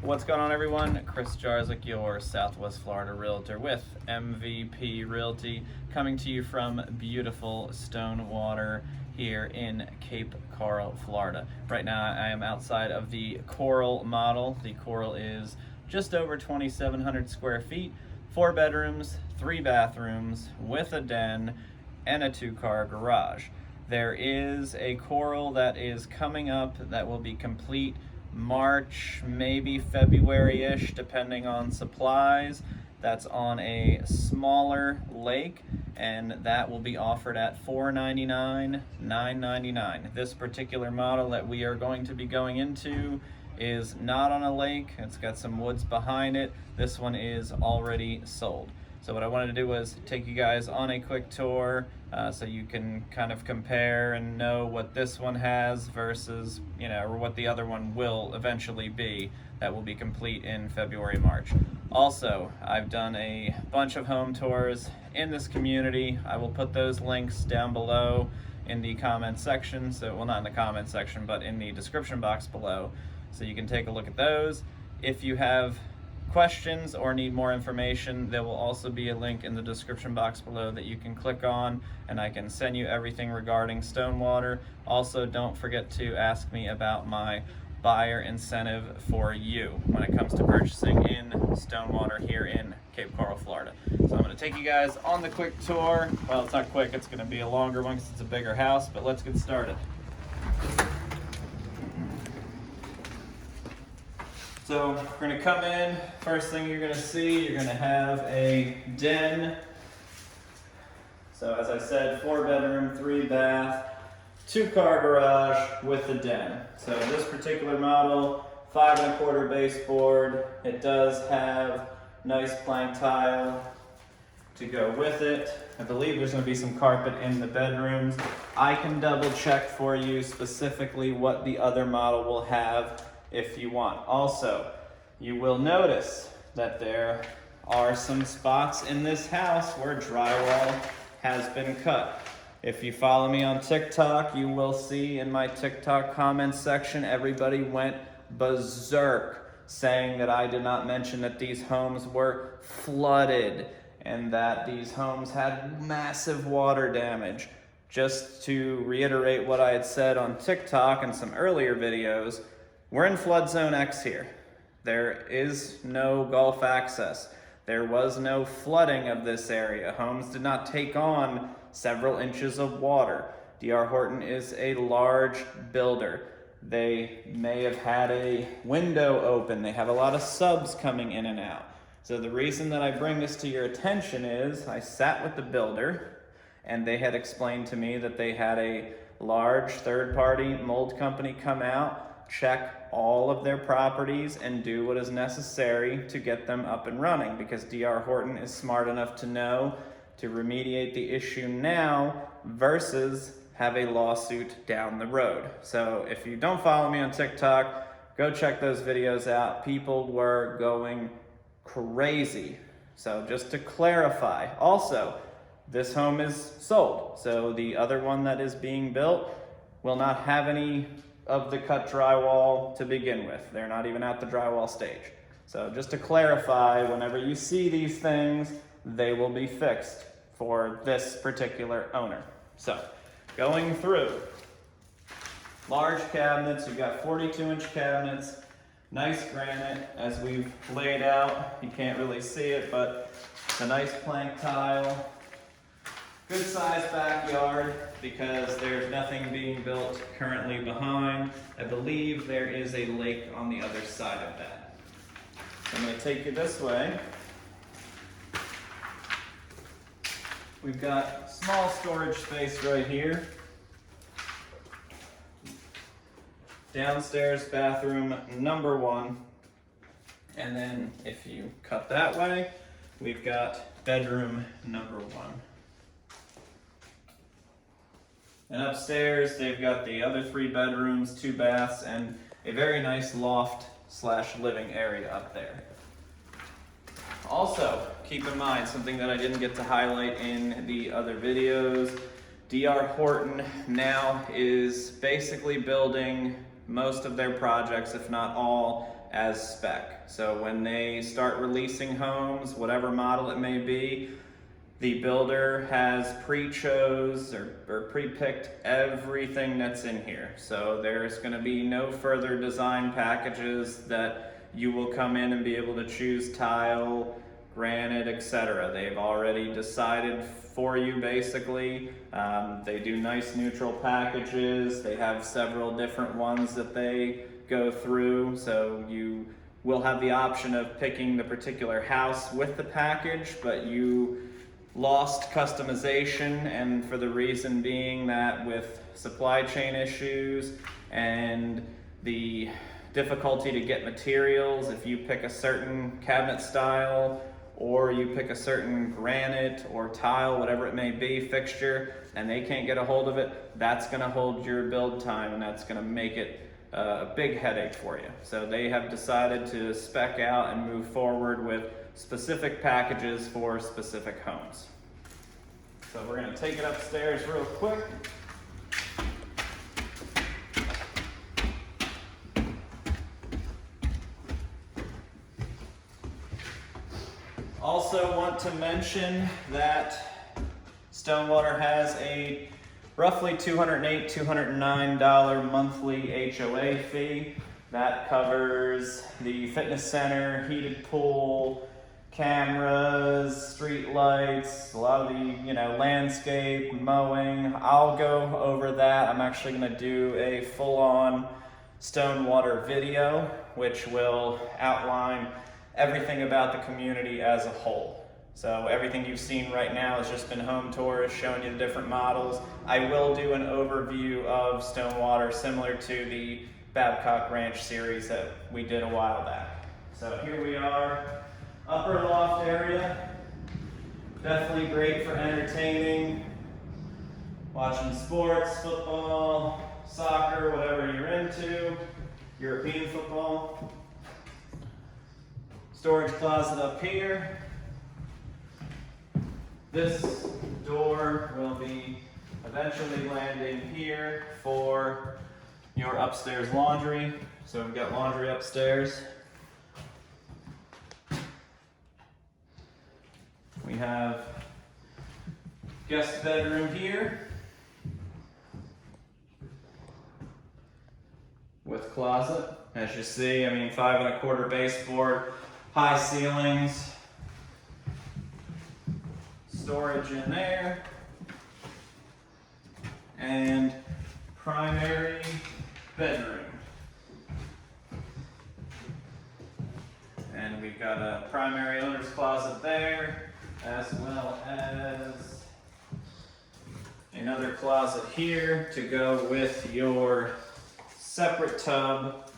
What's going on, everyone? Chris Jarzik, your Southwest Florida realtor with MVP Realty, coming to you from beautiful Stonewater here in Cape Coral, Florida. Right now I am outside of the Coral model. The Coral is just over 2,700 square feet, 4 bedrooms, 3 bathrooms with a den and a 2-car garage. There is a Coral that is coming up that will be complete March, maybe February-ish, depending on supplies. That's on a smaller lake, and that will be offered at $499, $999. This particular model that we are going to be going into is not on a lake. It's got some woods behind it. This one is already sold. So what I wanted to do was take you guys on a quick tour so you can kind of compare and know what this one has versus, or what the other one will eventually be that will be complete in February, March. Also, I've done a bunch of home tours in this community. I will put those links down below in the comment section. So, well, not in the comment section, but in the description box below. So you can take a look at those. If you have questions or need more information, there will also be a link in the description box below that you can click on, and I can send you everything regarding Stonewater. Also, don't forget to ask me about my buyer incentive for you when it comes to purchasing in Stonewater here in Cape Coral, Florida. So I'm going to take you guys on the quick tour. Well, it's not quick, it's going to be a longer one because it's a bigger house, but let's get started. So we're going to come in, first thing you're going to see, you're going to have a den. So as I said, 4 bedroom, 3 bath, 2-car garage with a den. So this particular model, 5 1/4 baseboard. It does have nice plank tile to go with it. I believe there's going to be some carpet in the bedrooms. I can double check for you specifically what the other model will have if you want. Also, you will notice that there are some spots in this house where drywall has been cut. If you follow me on TikTok, you will see in my TikTok comments section, everybody went berserk saying that I did not mention that these homes were flooded and that these homes had massive water damage. Just to reiterate what I had said on TikTok and some earlier videos, we're in flood zone X here. There is no Gulf access. There was no flooding of this area. Homes did not take on several inches of water. DR Horton is a large builder. They may have had a window open. They have a lot of subs coming in and out. So the reason that I bring this to your attention is I sat with the builder and they had explained to me that they had a large third-party mold company come out, check all of their properties and do what is necessary to get them up and running, because DR Horton is smart enough to know to remediate the issue now versus have a lawsuit down the road. So if you don't follow me on TikTok, go check those videos out. People were going crazy. So just to clarify, also, this home is sold. So the other one that is being built will not have any of the cut drywall to begin with. They're not even at the drywall stage. So just to clarify, whenever you see these things, they will be fixed for this particular owner. So going through, large cabinets, you've got 42-inch cabinets, nice granite as we've laid out. You can't really see it, but it's a nice plank tile. Good sized backyard because there's nothing being built currently behind. I believe there is a lake on the other side of that. So I'm going to take you this way. We've got small storage space right here. Downstairs bathroom number 1. And then if you cut that way, we've got bedroom number 1. And upstairs, they've got the other 3 bedrooms, 2 baths, and a very nice loft/living area up there. Also, keep in mind, something that I didn't get to highlight in the other videos, DR Horton now is basically building most of their projects, if not all, as spec. So when they start releasing homes, whatever model it may be, the builder has pre-chose or pre-picked everything that's in here. So there's going to be no further design packages that you will come in and be able to choose tile, granite, etc. They've already decided for you basically. They do nice neutral packages. They have several different ones that they go through. So you will have the option of picking the particular house with the package, but you lost customization, and for the reason being that with supply chain issues and the difficulty to get materials, if you pick a certain cabinet style or you pick a certain granite or tile, whatever it may be, fixture, and they can't get a hold of it, that's gonna hold your build time, and that's gonna make it a big headache for you. So they have decided to spec out and move forward with specific packages for specific homes. So we're going to take it upstairs real quick. Also want to mention that Stonewater has a roughly $208, $209 monthly HOA fee. That covers the fitness center, heated pool, cameras, street lights, a lot of the, landscape, mowing. I'll go over that. I'm actually gonna do a full-on Stonewater video, which will outline everything about the community as a whole. So everything you've seen right now has just been home tours, showing you the different models. I will do an overview of Stonewater similar to the Babcock Ranch series that we did a while back. So here we are, upper loft area. Definitely great for entertaining, watching sports, football, soccer, whatever you're into, European football. Storage closet up here. This door will be eventually landing here for your upstairs laundry. So we've got laundry upstairs. We have guest bedroom here with closet. As you see, 5 1/4 baseboard, high ceilings, storage in there, and primary bedroom. And we've got a primary owner's closet there, as well as another closet here to go with your separate tub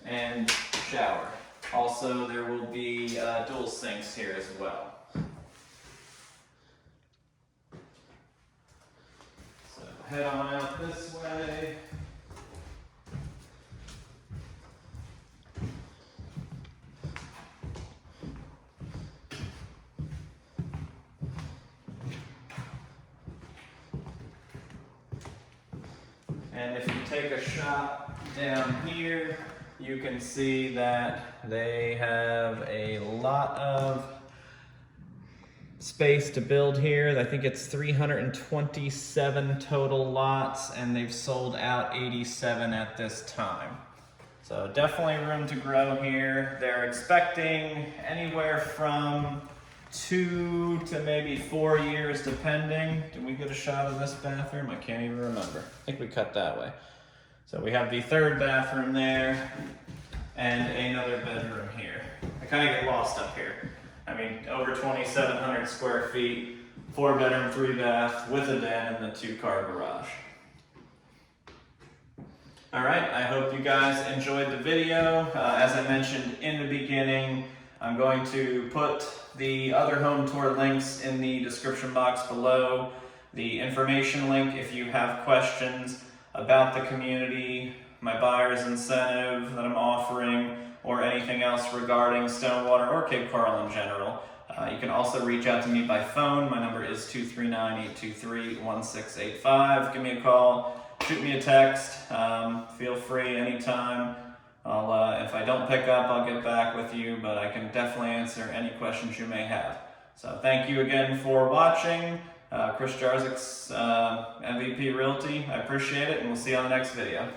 and shower. Also, there will be dual sinks here as well. So head on out this way. And if you take a shot down here, you can see that they have a lot of space to build here. I think it's 327 total lots, and they've sold out 87 at this time. So definitely room to grow here. They're expecting anywhere from 2 to maybe 4 years depending. Did we get a shot of this bathroom? I can't even remember. I think we cut that way. So we have the third bathroom there and another bedroom here. I kind of get lost up here. Over 2,700 square feet, 4 bedroom, 3 bath with a den and the 2-car garage. All right, I hope you guys enjoyed the video. As I mentioned in the beginning, I'm going to put the other home tour links in the description box below. The information link if you have questions about the community, my buyer's incentive that I'm offering, or anything else regarding Stonewater or Cape Coral in general. You can also reach out to me by phone. My number is 239-823-1685. Give me a call shoot me a text. Feel free anytime. If I don't pick up, I'll get back with you, but I can definitely answer any questions you may have. So thank you again for watching. Chris Jarzyk's MVP Realty. I appreciate it, and we'll see you on the next video.